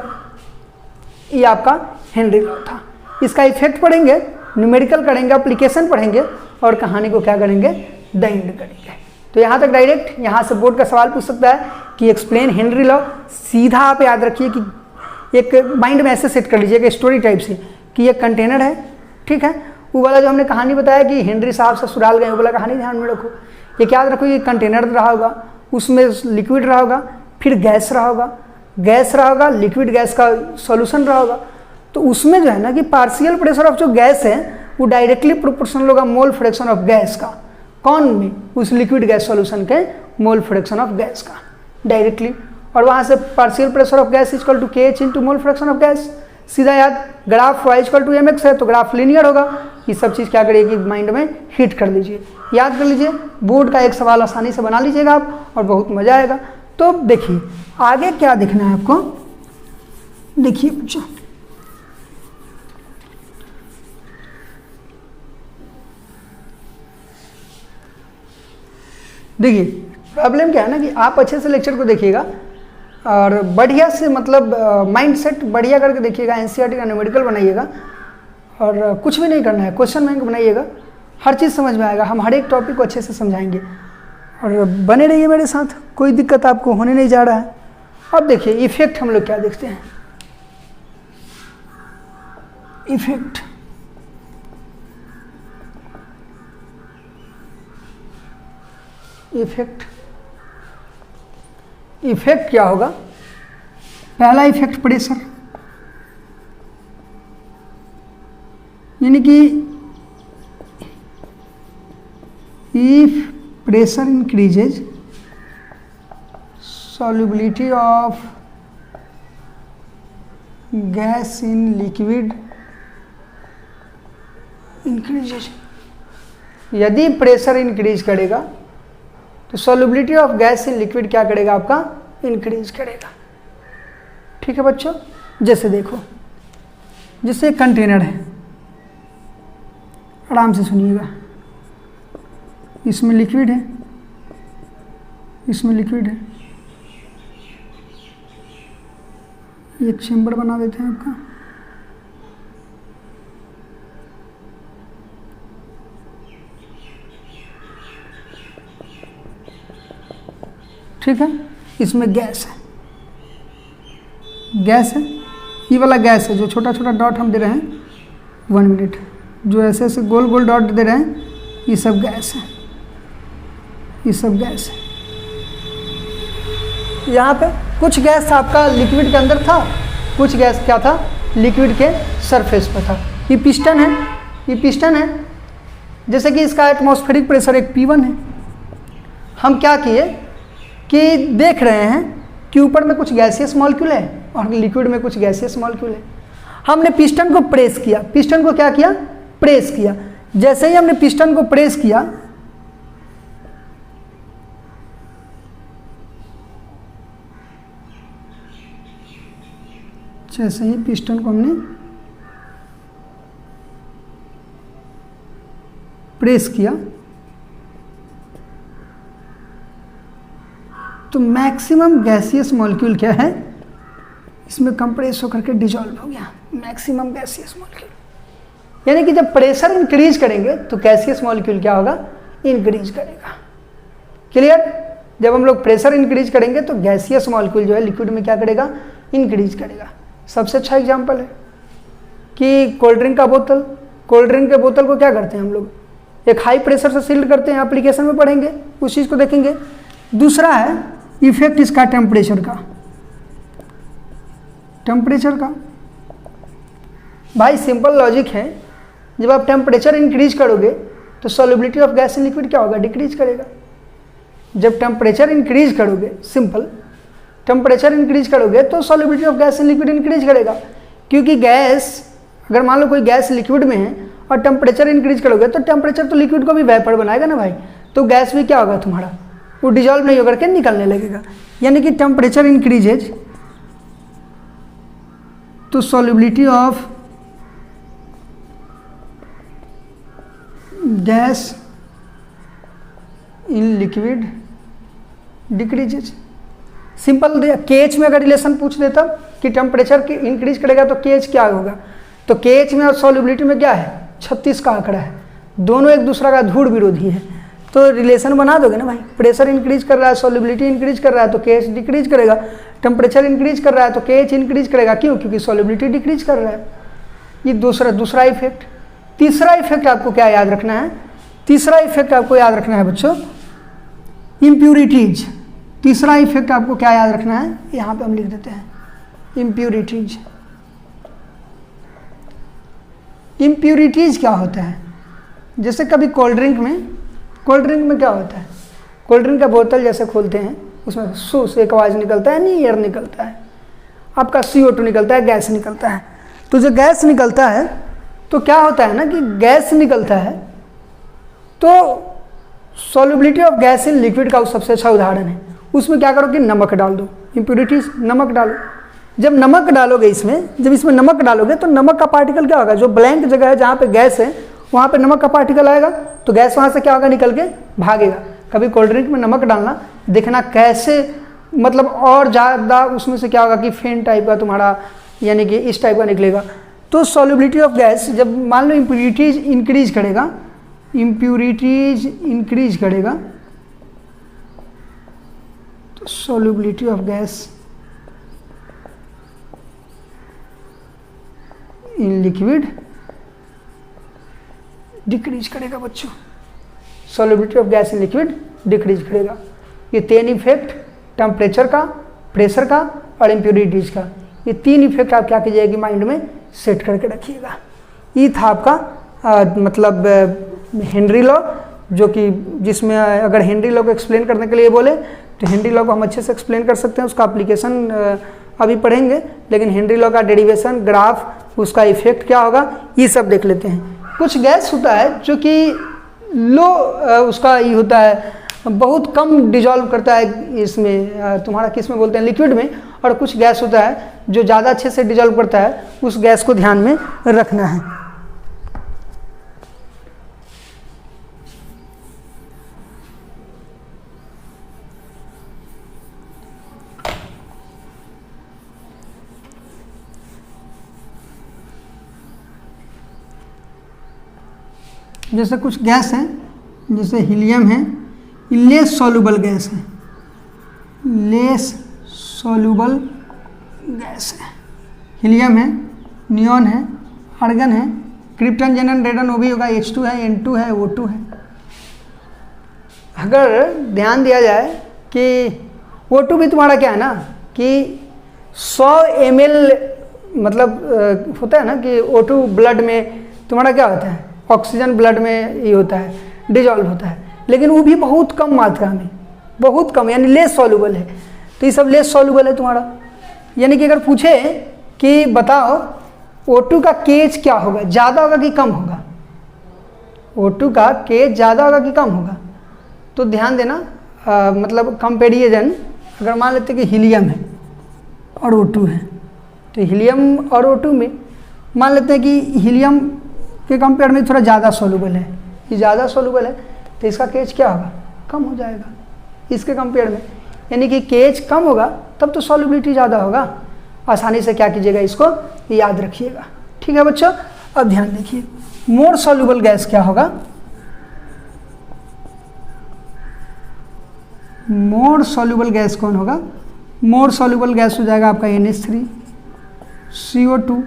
ये आपका हेनरी लॉ था। इसका इफेक्ट पढ़ेंगे, न्यूमेरिकल करेंगे, एप्लीकेशन पढ़ेंगे और कहानी को क्या करेंगे, द एंड करेंगे। तो यहाँ तक डायरेक्ट, यहाँ से बोर्ड का सवाल पूछ सकता है कि एक्सप्लेन हेनरी लॉ। सीधा आप याद रखिए कि एक माइंड में ऐसे सेट कर लीजिएगा स्टोरी टाइप से कि ये कंटेनर है, ठीक है। वो वाला जो हमने कहानी बताया कि हेनरी साहब ससुराल गए, वो वाला कहानी ध्यान में रखो। ये क्या याद रखो, ये कंटेनर रहा होगा, उसमें लिक्विड रहा होगा, फिर गैस रहा होगा, गैस रहा होगा, लिक्विड गैस का सॉल्यूशन रहा होगा। तो उसमें जो है ना कि पार्शियल प्रेशर ऑफ जो गैस है वो डायरेक्टली प्रोपोर्शनल होगा मोल फ्रैक्शन ऑफ गैस का। कौन में? उस लिक्विड गैस सॉल्यूशन के मोल फ्रैक्शन ऑफ गैस का डायरेक्टली। और वहाँ से partial pressure of gas equal to KH into mole fraction of gas. सीधा याद, graph y equal to mx है तो ग्राफ लीनियर होगा। ये सब चीज़ क्या करिएगी, माइंड में हिट कर लीजिए, याद कर लीजिए। बोर्ड का एक सवाल आसानी से बना लीजिएगा आप और बहुत मज़ा आएगा। तो देखिए आगे क्या देखना है आपको, देखिए बच्चों, देखिए प्रॉब्लम क्या है ना कि आप अच्छे से लेक्चर को देखिएगा और बढ़िया से मतलब माइंड सेट बढ़िया करके देखिएगा। NCERT का न्यूमेरिकल बनाइएगा और कुछ भी नहीं करना है, क्वेश्चन बैंक बनाइएगा, हर चीज़ समझ में आएगा। हम हर एक टॉपिक को अच्छे से समझाएंगे और बने रहिए मेरे साथ, कोई दिक्कत आपको होने नहीं जा रहा है। अब देखिए इफेक्ट हम लोग क्या देखते हैं, इफेक्ट इफेक्ट इफेक्ट क्या होगा, पहला इफेक्ट प्रेशर, यानी कि if pressure increases solubility of gas in liquid increases। यदि प्रेशर इंक्रीज करेगा तो solubility of gas in liquid क्या करेगा, आपका इंक्रीज करेगा। ठीक है बच्चों, जैसे देखो, जैसे एक कंटेनर है, आराम से सुनिएगा, इसमें लिक्विड है, इसमें लिक्विड है, ये चेम्बर बना देते हैं आपका। ठीक है, इसमें गैस है, गैस है, ये वाला गैस है जो छोटा छोटा डॉट हम दे रहे हैं, 1 मिनट, जो ऐसे ऐसे गोल गोल डॉट दे रहे हैं, ये सब गैस है, ये सब गैस है। यहाँ पे कुछ गैस आपका लिक्विड के अंदर था, कुछ गैस क्या था, लिक्विड के सरफेस पर था। ये पिस्टन है, ये पिस्टन है, जैसे कि इसका एटमॉस्फेरिक प्रेशर एक P1 है। हम क्या किए कि देख रहे हैं कि ऊपर में कुछ गैसियस मॉलिक्यूल है और लिक्विड में कुछ गैसियस मॉलिक्यूल है। हमने पिस्टन को प्रेस किया, पिस्टन को क्या किया, प्रेस किया। जैसे ही हमने पिस्टन को प्रेस किया, जैसे ही पिस्टन को हमने प्रेस किया तो मैक्सिमम गैसियस मॉलिक्यूल क्या है, इसमें कंप्रेस होकर के डिजॉल्व हो गया, मैक्सिमम गैसियस मॉलिक्यूल। यानी कि जब प्रेशर इंक्रीज करेंगे तो गैसियस मॉलिक्यूल क्या होगा, इंक्रीज करेगा। क्लियर? जब हम लोग प्रेशर इंक्रीज करेंगे तो गैसियस मॉलिक्यूल जो है लिक्विड में क्या करेगा, इंक्रीज करेगा। सबसे अच्छा एग्जांपल है कि कोल्ड ड्रिंक का बोतल, कोल्ड ड्रिंक के बोतल को क्या करते हैं हम लोग, एक हाई प्रेशर से सील्ड करते हैं, एप्लीकेशन में पढ़ेंगे, उस चीज़ को देखेंगे। दूसरा है इफेक्ट इसका टेम्परेचर का, टेम्परेचर का भाई सिंपल लॉजिक है, जब आप टेम्परेचर इंक्रीज करोगे तो solubility of gas in liquid क्या होगा, डिक्रीज करेगा। जब टेम्परेचर इंक्रीज करोगे, सिंपल टेम्परेचर इंक्रीज करोगे तो solubility of gas in liquid increase करेगा, क्योंकि गैस, अगर मान लो कोई गैस लिक्विड में है और टेम्परेचर इंक्रीज करोगे तो टेम्परेचर तो लिक्विड को भी वेपर बनाएगा ना भाई, तो गैस भी क्या होगा तुम्हारा, वो डिजॉल्व नहीं होकर के निकलने लगेगा। यानी कि टेम्परेचर इंक्रीजेज तो solubility of gas in liquid decreases. Simple KH में अगर रिलेशन पूछ देता कि टेम्परेचर की इंक्रीज करेगा तो केएच क्या होगा, तो केएच में और सॉल्युबिलिटी में क्या है, 36 का आंकड़ा है, दोनों एक दूसरा का धूड़ विरोधी है, तो रिलेशन बना दोगे ना भाई। प्रेशर इंक्रीज कर रहा है, सॉल्युबिलिटी इंक्रीज कर रहा है तो केएच डिक्रीज करेगा, टेम्परेचर इंक्रीज कर रहा है तो केएच इंक्रीज करेगा। क्यों? क्योंकि सॉल्युबिलिटी डिक्रीज कर रहा है। ये दूसरा इफेक्ट। तीसरा इफेक्ट आपको क्या याद रखना है, तीसरा इफेक्ट आपको याद रखना है बच्चों, इम्प्यूरिटीज। तीसरा इफेक्ट आपको क्या याद रखना है, यहाँ पे हम लिख देते हैं इम्प्यूरिटीज। इम्प्यूरिटीज क्या होता है, जैसे कभी कोल्ड ड्रिंक में क्या होता है, कोल्ड ड्रिंक का बोतल जैसे खोलते हैं उसमें सू से एक आवाज़ निकलता है, नहीं एयर निकलता है, आपका CO2 निकलता है, गैस निकलता है। तो जो गैस निकलता है तो क्या होता है ना कि गैस निकलता है तो solubility of gas in liquid का सबसे अच्छा उदाहरण है। उसमें क्या करो कि नमक डाल दो, इम्प्यूरिटीज, नमक डालो। जब नमक डालोगे इसमें, जब इसमें नमक डालोगे तो नमक का पार्टिकल क्या होगा, जो ब्लैंक जगह है जहाँ पे गैस है वहाँ पे नमक का पार्टिकल आएगा तो गैस वहाँ से क्या होगा, निकल के भागेगा। कभी कोल्ड ड्रिंक में नमक डालना, देखना कैसे मतलब और ज़्यादा उसमें से क्या होगा कि फेन टाइप का तुम्हारा, यानी कि इस टाइप का निकलेगा। तो सॉल्युबिलिटी ऑफ गैस जब मान लो इम्प्यूरिटीज इंक्रीज करेगा, इम्प्यूरिटीज इंक्रीज करेगा तो solubility of gas in liquid decrease करेगा बच्चों, solubility of gas in liquid decrease करेगा। ये 3 इफेक्ट, टेम्परेचर का, प्रेशर का और इम्प्यूरिटीज का, ये 3 इफेक्ट आप क्या कीजिएगा माइंड में सेट करके रखिएगा। ये था आपका मतलब हेनरी लॉ, जो कि जिसमें अगर हेनरी लॉ को एक्सप्लेन करने के लिए बोले तो हेनरी लॉ को हम अच्छे से एक्सप्लेन कर सकते हैं, उसका एप्लीकेशन अभी पढ़ेंगे, लेकिन हेनरी लॉ का डेरिवेशन, ग्राफ, उसका इफेक्ट क्या होगा, ये सब देख लेते हैं। कुछ गैस होता है जो कि लो उसका ये होता है, बहुत कम डिजॉल्व करता है इसमें, तुम्हारा किस में बोलते हैं, लिक्विड में, और कुछ गैस होता है जो ज़्यादा अच्छे से डिजॉल्व करता है, उस गैस को ध्यान में रखना है। जैसे कुछ गैस हैं, जैसे हीलियम है, ये लेस सॉल्युबल गैस है, लेस सॉल्युबल गैस है। हीलियम है, नियॉन है, आर्गन है, क्रिप्टन, जेनन, रेडन, वो भी होगा, H2 है, N2 है, O2 है। अगर ध्यान दिया जाए कि O2 भी तुम्हारा क्या है ना कि 100 ml मतलब होता है ना कि O2 ब्लड में तुम्हारा क्या होता है, ऑक्सीजन ब्लड में ये होता है, डिजॉल्व होता है, लेकिन वो भी बहुत कम मात्रा में, बहुत कम, यानी लेस सॉल्युबल है। तो ये सब लेस सॉल्युबल है तुम्हारा। यानी कि अगर पूछे कि बताओ O2 का केज क्या होगा, ज़्यादा होगा कि कम होगा, O2 का केज ज़्यादा होगा कि कम होगा, तो ध्यान देना मतलब कंपेरिजन, अगर मान लेते कि हीलियम है और O2 है, तो हीलियम और O2 में मान लेते हैं कि हीलियम के कंपेयर में थोड़ा ज़्यादा सॉल्युबल है, ये ज़्यादा सॉल्युबल है, तो इसका केज क्या होगा, कम हो जाएगा इसके कंपेयर में। यानी कि केज कम होगा तब तो सॉल्युबिलिटी ज़्यादा होगा। आसानी से क्या कीजिएगा, इसको याद रखिएगा। ठीक है बच्चों, अब ध्यान देखिए, मोर सॉल्युबल गैस क्या होगा, मोर सॉल्युबल गैस कौन होगा, मोर सॉल्युबल गैस हो जाएगा आपका NH3, CO2,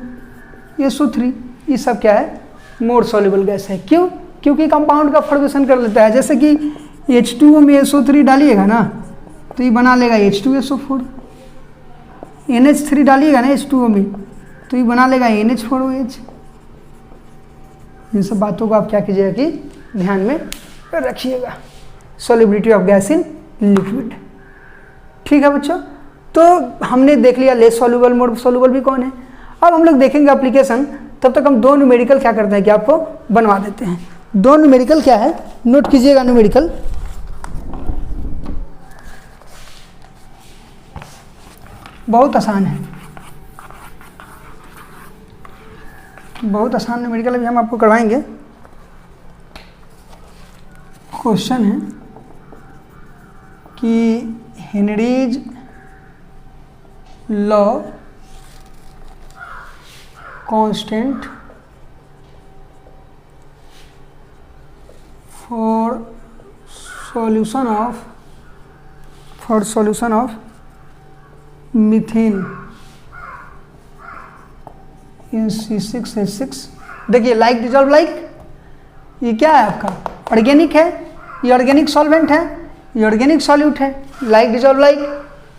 SO3, ये सब क्या है, मोर सॉल्युबल गैस है। क्यों? क्योंकि कंपाउंड का फॉर्मेशन कर लेता है। जैसे कि H2O में SO3 डालिएगा ना तो ये बना लेगा H2SO4, NH3 डालिएगा ना H2O में तो ये बना लेगा NH4OH। इन सब बातों को आप क्या कीजिएगा कि ध्यान में रखिएगा। Solubility of gas in liquid. ठीक है बच्चों, तो हमने देख लिया लेस सॉल्युबल, मोर सॉल्युबल भी कौन है। अब हम लोग देखेंगे एप्लीकेशन, तब तक हम दो न्यूमेरिकल क्या करते हैं कि आपको बनवा देते हैं। दो न्यूमेरिकल क्या है, नोट कीजिएगा। न्यूमेरिकल बहुत आसान है, बहुत आसान न्यूमेरिकल अभी हम आपको करवाएंगे। क्वेश्चन है कि Henry's law constant for solution of methane in C6H6। देखिए लाइक डिजॉल्व लाइक, ये क्या है आपका ऑर्गेनिक है, ये ऑर्गेनिक सॉल्वेंट है, ये ऑर्गेनिक सॉल्यूट है। लाइक डिजॉल्व लाइक,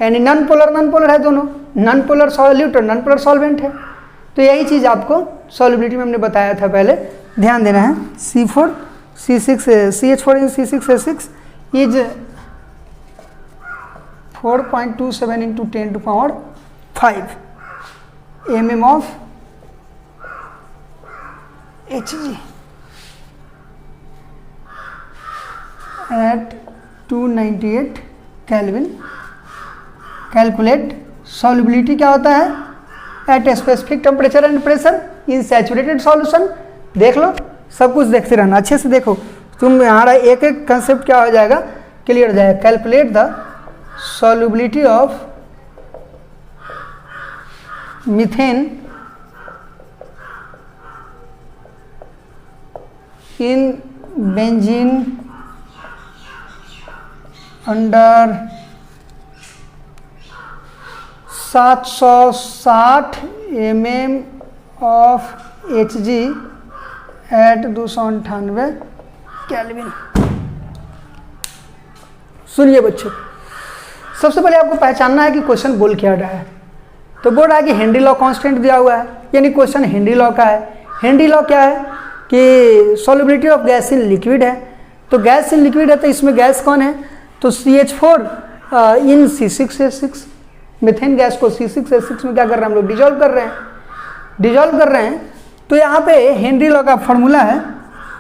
यानी नॉन पोलर है दोनों, नॉन पोलर सॉल्यूट और नॉन पोलर सॉल्वेंट है। तो यही चीज़ आपको सॉल्युबिलिटी में हमने बताया था पहले, ध्यान देना है। CH4 in C6H6 is 4.27 into 10⁵ mm of Hg at 298 kelvin. Calculate solubility क्या होता है eight specific temperature and pressure in saturated solution. देख लो, सब कुछ देखते रहना, अच्छे से देखो, तुम हमारा एक एक कंसेप्ट क्या हो जाएगा, क्लियर हो जाएगा। Calculate the solubility of methane in benzene under 760 mm of Hg at 298 kelvin. सुनिए बच्चों, सबसे पहले आपको पहचानना है कि क्वेश्चन बोल क्या रहा है। तो बोल रहा है कि हेनरी लॉ कांस्टेंट दिया हुआ है, यानी क्वेश्चन हेनरी लॉ का है। हेनरी लॉ क्या है कि solubility of gas in liquid है। तो गैस इन लिक्विड है तो इसमें गैस कौन है, तो CH4 इन C6H6। मीथेन गैस को C6H6 में क्या कर रहे हैं हम लोग, डिजॉल्व कर रहे हैं। तो यहाँ पे हेनरी लॉ का फॉर्मूला है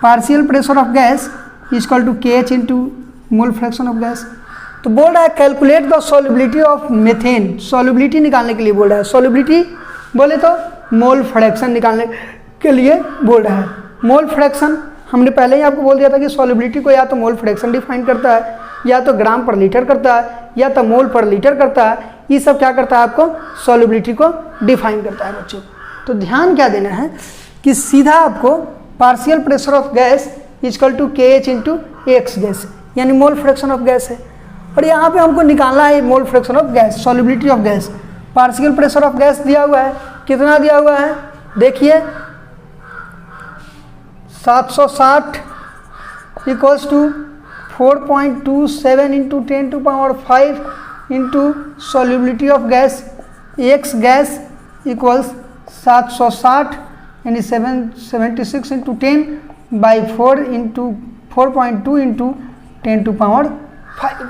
partial pressure of gas equal to KH into mole fraction of gas. तो बोल रहा है calculate the solubility of methane. Solubility निकालने के लिए बोल रहा है, सॉल्युबिलिटी बोले तो मोल फ्रैक्शन निकालने के लिए बोल रहा है। मोल फ्रैक्शन हमने पहले ही आपको बोल दिया था कि सॉल्युबिलिटी को या तो मोल फ्रैक्शन डिफाइन करता है, या तो ग्राम पर लीटर करता है, या तो मोल पर लीटर करता है। ये सब क्या करता है, आपको सॉल्युबिलिटी को डिफाइन करता है बच्चों। तो ध्यान क्या देना है कि सीधा आपको partial pressure of gas equal to KH into X gas, यानी मोल फ्रैक्शन ऑफ गैस है। और यहाँ पे हमको निकालना है mole fraction of gas, solubility of gas. Partial pressure of gas दिया हुआ है, कितना दिया हुआ है देखिए 760 equals to 4.27 into 10 to power 5 into solubility of gas X gas equals 760 यानी 776 into 10 by 4 into 4.2 into 10 to power 5।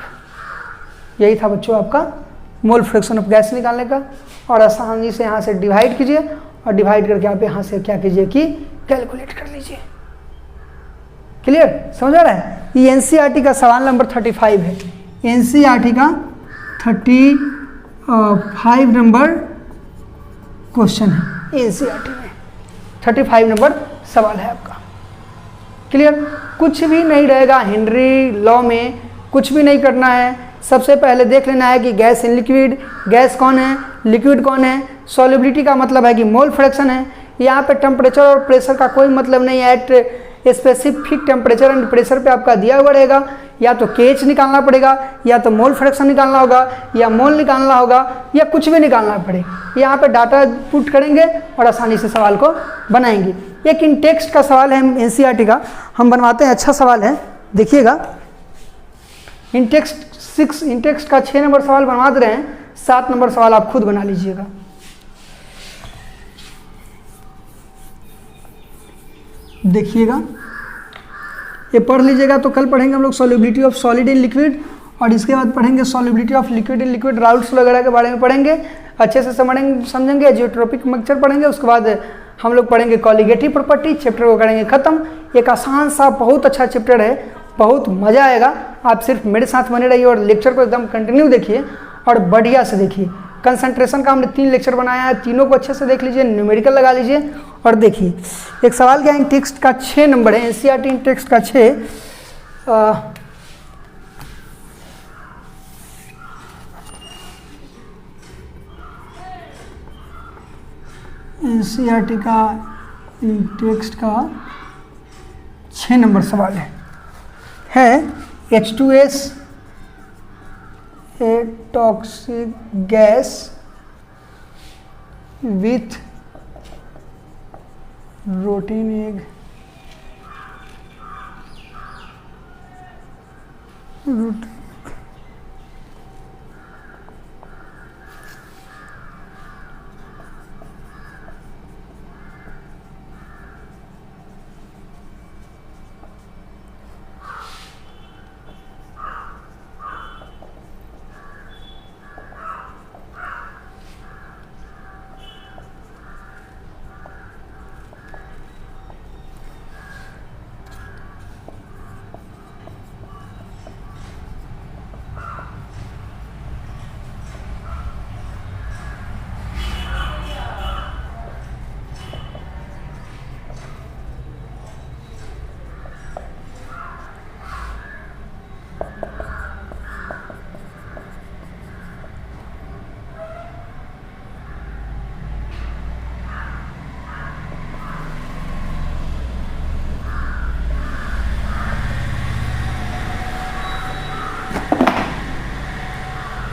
यही था बच्चों आपका मोल फ्रैक्शन ऑफ गैस निकालने का। और आसानी से यहाँ से डिवाइड कीजिए और डिवाइड करके आप यहाँ से क्या कीजिए कि कैलकुलेट कर लीजिए। क्लियर, समझ आ रहा है? ये एनसीईआरटी का सवाल नंबर 35 है। एनसीईआरटी का 35 नंबर क्वेश्चन है एनसीईआरटी में, 35 नंबर सवाल है आपका। क्लियर, कुछ भी नहीं रहेगा हेनरी लॉ में, कुछ भी नहीं करना है। सबसे पहले देख लेना है कि गैस इन लिक्विड, गैस कौन है, लिक्विड कौन है। सॉल्युबिलिटी का मतलब है कि मोल फ्रैक्शन है। यहाँ पे टेम्परेचर और प्रेशर का कोई मतलब नहीं है। Eight specific temperature and pressure पे आपका दिया हुआ रहेगा, या तो KH निकालना पड़ेगा, या तो मोल फ्रैक्शन निकालना होगा, या मोल निकालना होगा, या कुछ भी निकालना पड़ेगा। यहाँ पे डाटा पुट करेंगे और आसानी से सवाल को बनाएंगे। एक इन टेक्स्ट का सवाल है एनसीईआरटी का, हम बनवाते हैं, अच्छा सवाल है, देखिएगा। इन टेक्स्ट का 6 नंबर सवाल बनवा दे रहे हैं, 7 नंबर सवाल आप खुद बना लीजिएगा। देखिएगा, ये पढ़ लीजिएगा। तो कल पढ़ेंगे हम लोग solubility of solid in liquid, और इसके बाद पढ़ेंगे solubility of liquid in liquid, Raoult's वगैरह के बारे में पढ़ेंगे, अच्छे से समझेंगे। जियोट्रोपिक मिक्सचर पढ़ेंगे, उसके बाद हम लोग पढ़ेंगे कॉलिगेटिव प्रॉपर्टी, चैप्टर को करेंगे खत्म। एक आसान सा बहुत अच्छा चैप्टर है, बहुत मज़ा आएगा। आप सिर्फ मेरे साथ बने रहिए और लेक्चर को एकदम कंटिन्यू देखिए और बढ़िया से देखिए। कंसंट्रेशन का हमने 3 लेक्चर बनाया है, तीनों को अच्छे से देख लीजिए, न्यूमेरिकल लगा लीजिए और देखिए। एक सवाल क्या है, टेक्स्ट का 6 नंबर है, एनसीईआरटी टेक्स्ट का 6। एनसीईआरटी का टेक्स्ट का 6 नंबर सवाल है H2S a toxic gas with rotten egg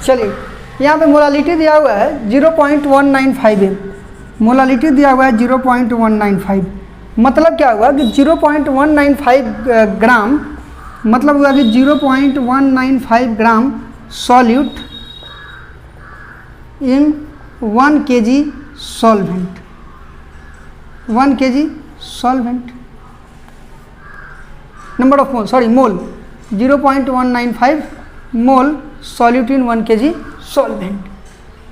चलिए, यहाँ पे मोलालिटी दिया हुआ है 0.195 m, मोलालिटी दिया हुआ है 0.195। मतलब क्या हुआ कि 0.195 ग्राम, मतलब हुआ कि 0.195 gram solute in 1 kg solvent, 1 kg solvent. Number of mole, sorry mole, 0.195 mole solute in 1 kg solvent.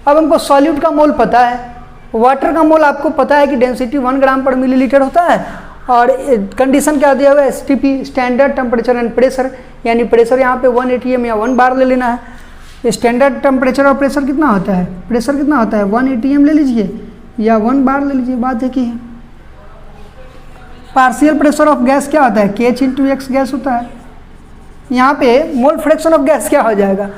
अब हमको सॉल्यूट का मोल पता है, वाटर का मोल आपको पता है कि डेंसिटी 1 ग्राम पर मिलीलीटर होता है, और कंडीशन क्या दिया हुआ है STP, standard temperature and pressure, यानी प्रेशर यहाँ पे 1 atm या 1 बार ले लेना है। स्टैंडर्ड टेम्परेचर और प्रेशर कितना होता है, प्रेशर कितना होता है 1 atm ले लीजिए या 1 बार ले लीजिए, बात है कि पार्शियल प्रेशर ऑफ गैस क्या होता है KH इंटू एक्स गैस होता है। यहाँ पे मोल फ्रैक्शन ऑफ गैस क्या हो जाएगा,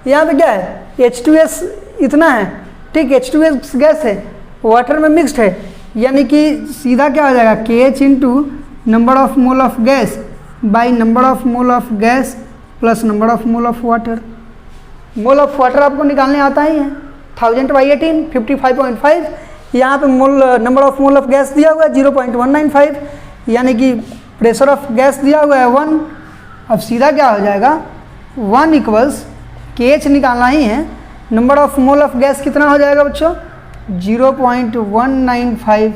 यहाँ पे क्या है H2S इतना है, ठीक, H2S गैस है, वाटर में मिक्स्ड है, यानी कि सीधा क्या हो जाएगा KH into number of mole of gas by number of mole of gas plus number of mole of water. Mole of water आपको निकालने आता ही है, 1000/18 55.5। यहाँ पे number of mole of gas दिया हुआ है 0.195, यानी कि प्रेशर ऑफ गैस दिया हुआ है 1। अब सीधा क्या हो जाएगा, 1 इक्वल्स KH निकालना ही है, number of mole of gas कितना हो जाएगा बच्चों 0.195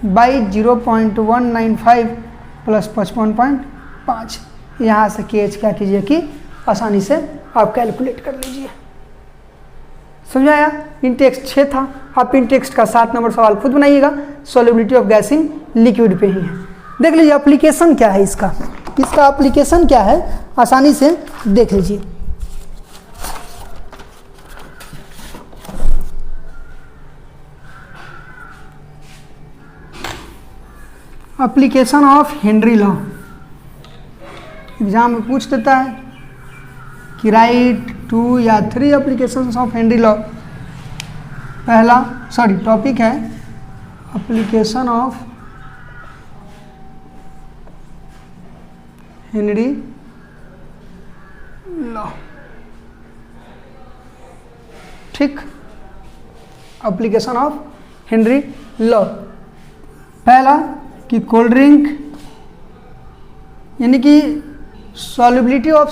बाई 0.195 प्लस 55.5। यहाँ से KH क्या कीजिए कि आसानी से आप कैलकुलेट कर लीजिए। समझाया? इन टेक्स्ट 6 था, आप इन टेक्स्ट का 7 नंबर सवाल खुद बनाइएगा, solubility of gas in liquid पे ही है। देख लीजिए एप्लीकेशन क्या है इसका एप्लीकेशन क्या है, आसानी से देख लीजिए। Application of Henry law exam में पूछ देता है कि राइट 2 या 3 applications of Henry law. Topic है एप्लीकेशन ऑफ हेनरी लॉ। ठीक, एप्लीकेशन ऑफ हेनरी लॉ। पहला कि कोल्ड ड्रिंक यानी कि सॉल्युबिलिटी ऑफ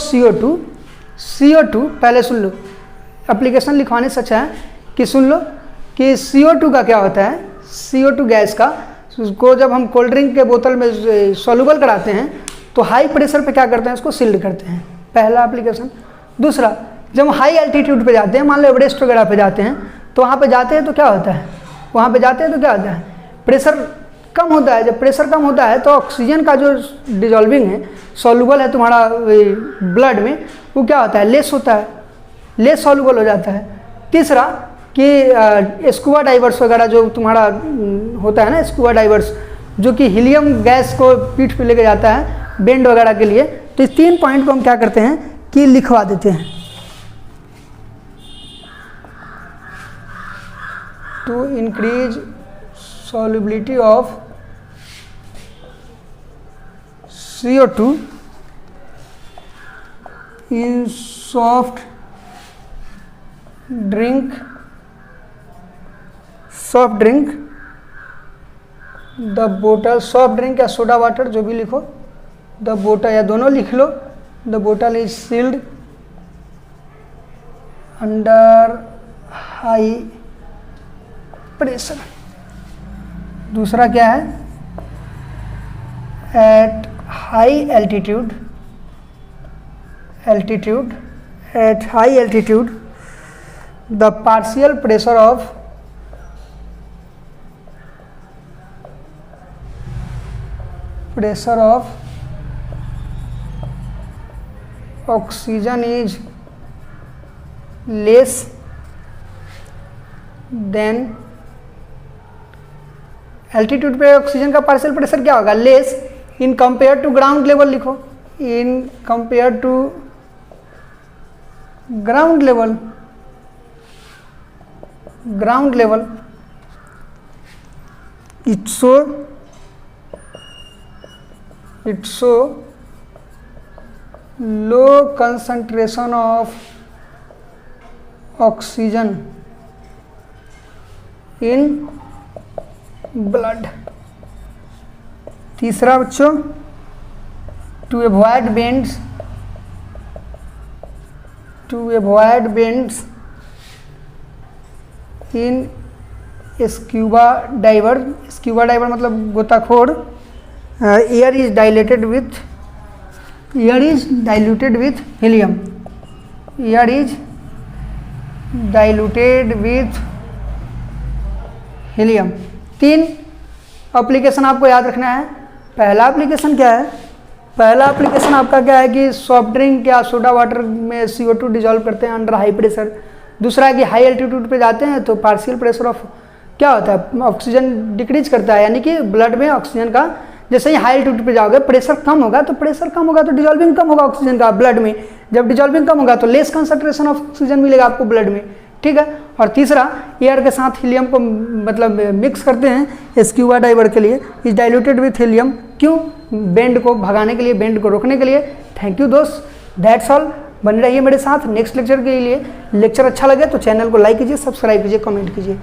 CO2 पहले सुन लो, एप्लीकेशन लिखवाने से अच्छा है कि सुन लो कि CO2 का क्या होता है। CO2 गैस का उसको जब हम कोल्ड ड्रिंक के बोतल में सॉल्युबल कराते हैं तो हाई प्रेशर पे क्या करते हैं, उसको सील्ड करते हैं, पहला एप्लीकेशन। दूसरा, जब हाई एल्टीट्यूड पे जाते हैं, मान लो एवरेस्ट वगैरह पे जाते हैं, तो वहाँ पे जाते हैं तो क्या होता है, प्रेशर कम होता है। जब प्रेशर कम होता है तो ऑक्सीजन का जो डिजॉल्विंग है, सॉल्युबल है तुम्हारा ब्लड में, वो क्या होता है, लेस होता है, लेस सॉल्युबल हो जाता है। तीसरा कि स्कूबा डाइवर्स वगैरह जो तुम्हारा होता है ना, स्कूबा डाइवर्स जो कि हीलियम गैस को पीठ पे लेके जाता है बेंड वगैरह के लिए, तो इस 3 पॉइंट को हम क्या करते हैं कि लिखवा देते हैं। To increase solubility of CO2 in soft drink the बोतल, सॉफ्ट ड्रिंक या सोडा वाटर जो भी लिखो, द बोतल या दोनों लिख लो, द बोतल is sealed under high pressure. दूसरा क्या है, at high altitude the partial pressure of oxygen is less than, altitude पे ऑक्सीजन का पार्शियल प्रेशर क्या होगा, less in compare to ground level लिखो, in compare to ground level it show low concentration of oxygen in blood. तीसरा बच्चों, to avoid bends in scuba diver मतलब गोताखोर, air is diluted with helium. 3 application आपको याद रखना है। पहला एप्लीकेशन क्या है, पहला एप्लीकेशन आपका क्या है कि सॉफ्ट ड्रिंक या सोडा वाटर में CO2 डिजॉल्व करते हैं अंडर हाई प्रेशर। दूसरा है कि हाई एल्टीट्यूड पे जाते हैं तो पार्शियल प्रेशर ऑफ क्या होता है, ऑक्सीजन डिक्रीज करता है, यानी कि ब्लड में ऑक्सीजन का जैसे ही हाई एल्टीट्यूड पे जाओगे प्रेशर कम होगा तो डिजॉल्विंग कम होगा ऑक्सीजन का ब्लड में। जब डिजॉल्विंग कम होगा तो लेस कंसंट्रेशन ऑफ ऑक्सीजन मिलेगा आपको ब्लड में, ठीक है। और तीसरा, एयर के साथ हीलियम को मतलब मिक्स करते हैं स्क्यूबा डाइवर के लिए, इज डाइल्यूटेड विथ हीलियम क्यों? बेंड को भगाने के लिए, बेंड को रोकने के लिए। थैंक यू दोस्त, दैट्स ऑल। बने रहिए मेरे साथ नेक्स्ट लेक्चर के लिए। लेक्चर अच्छा लगे तो चैनल को लाइक कीजिए, सब्सक्राइब कीजिए, कमेंट कीजिए।